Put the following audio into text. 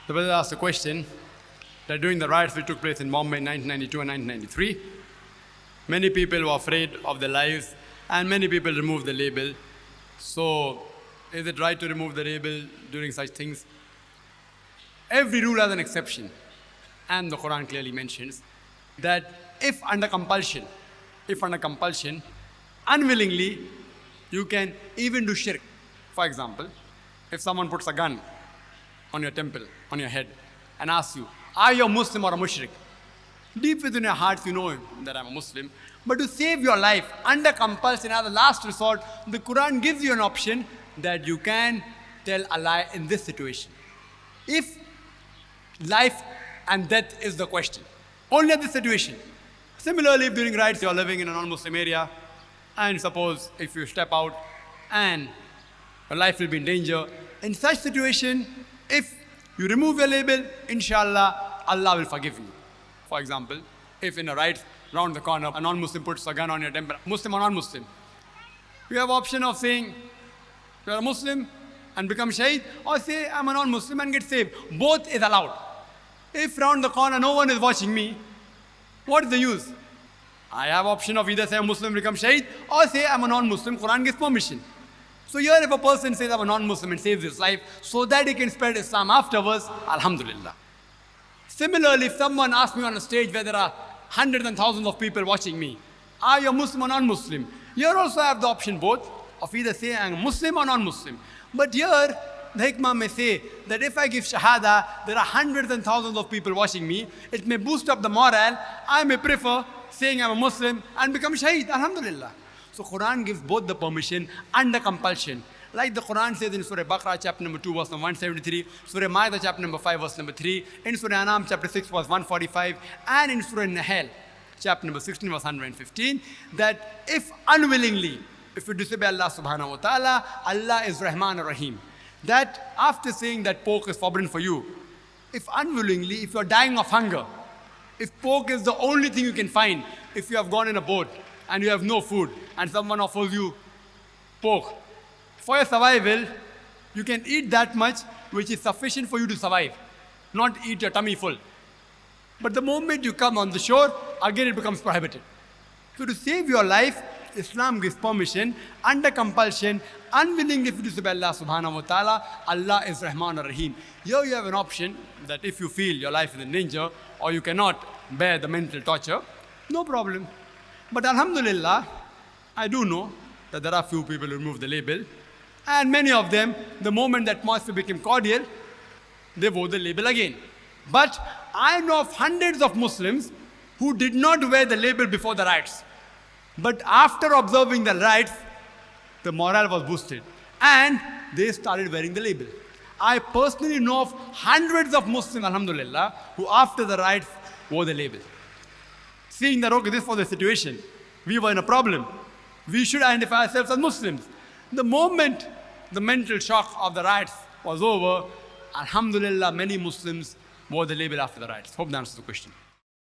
The brother asked a question that during the riots which took place in Bombay in 1992 and 1993, many people were afraid of their lives and many people removed the label. So, is it right to remove the label during such things? Every rule has an exception. And the Quran clearly mentions that if under compulsion, unwillingly, you can even do shirk. For example, if someone puts a gun on your temple, on your head, and asks you, are you a Muslim or a mushrik? Deep within your hearts, you know that I'm a Muslim. But to save your life, under compulsion, as a last resort, the Quran gives you an option that you can tell a lie in this situation. If life and death is the question, only at this situation. Similarly, if during riots you are living in a non-Muslim area, and suppose if you step out and your life will be in danger, in such situation, if you remove your label, inshallah, Allah will forgive you. For example, if in a riot round the corner, a non-Muslim puts a gun on your temple, Muslim or non-Muslim, you have option of saying, you are a Muslim and become shaheed, or say, I'm a non-Muslim and get saved. Both is allowed. If round the corner no one is watching me, what is the use? I have option of either say I'm Muslim, become shaheed, or say I'm a non-Muslim, Quran gives permission. So here if a person says I'm a non-Muslim and saves his life, so that he can spread Islam afterwards, alhamdulillah. Similarly, if someone asks me on a stage where there are hundreds and thousands of people watching me, are you a Muslim or non-Muslim? Here also I have the option both, of either say I'm a Muslim or non-Muslim. But here, the hikmah may say that if I give shahada, there are hundreds and thousands of people watching me, it may boost up the morale, I may prefer saying I'm a Muslim and become shaheed, alhamdulillah. So Quran gives both the permission under compulsion. Like the Quran says in Surah Baqarah chapter number 2 verse number 173, Surah Ma'idah chapter number 5 verse number 3, in Surah Anam chapter 6 verse 145, and in Surah Nahl chapter number 16 verse 115, that if unwillingly, if you disobey Allah subhanahu wa ta'ala, Allah is Rahman Rahim. That after saying that pork is forbidden for you, if unwillingly, if you are dying of hunger, if pork is the only thing you can find, if you have gone in a boat and you have no food and someone offers you pork, for your survival, you can eat that much which is sufficient for you to survive, not eat your tummy full. But the moment you come on the shore, again it becomes prohibited. So to save your life, Islam gives permission under compulsion, unwillingly if you disobey Allah subhanahu wa ta'ala, Allah is Rahman Rahim. Here you have an option that if you feel your life is in danger or you cannot bear the mental torture, no problem. But alhamdulillah, I do know that there are few people who remove the label, and many of them, the moment that atmosphere became cordial, they wore the label again. But I know of hundreds of Muslims who did not wear the label before the riots. But after observing the riots, the morale was boosted and they started wearing the label. I personally know of hundreds of Muslims, alhamdulillah, who after the riots wore the label. Seeing that, okay, this was the situation. We were in a problem. We should identify ourselves as Muslims. The moment the mental shock of the riots was over, alhamdulillah, many Muslims wore the label after the riots. Hope that answers the question.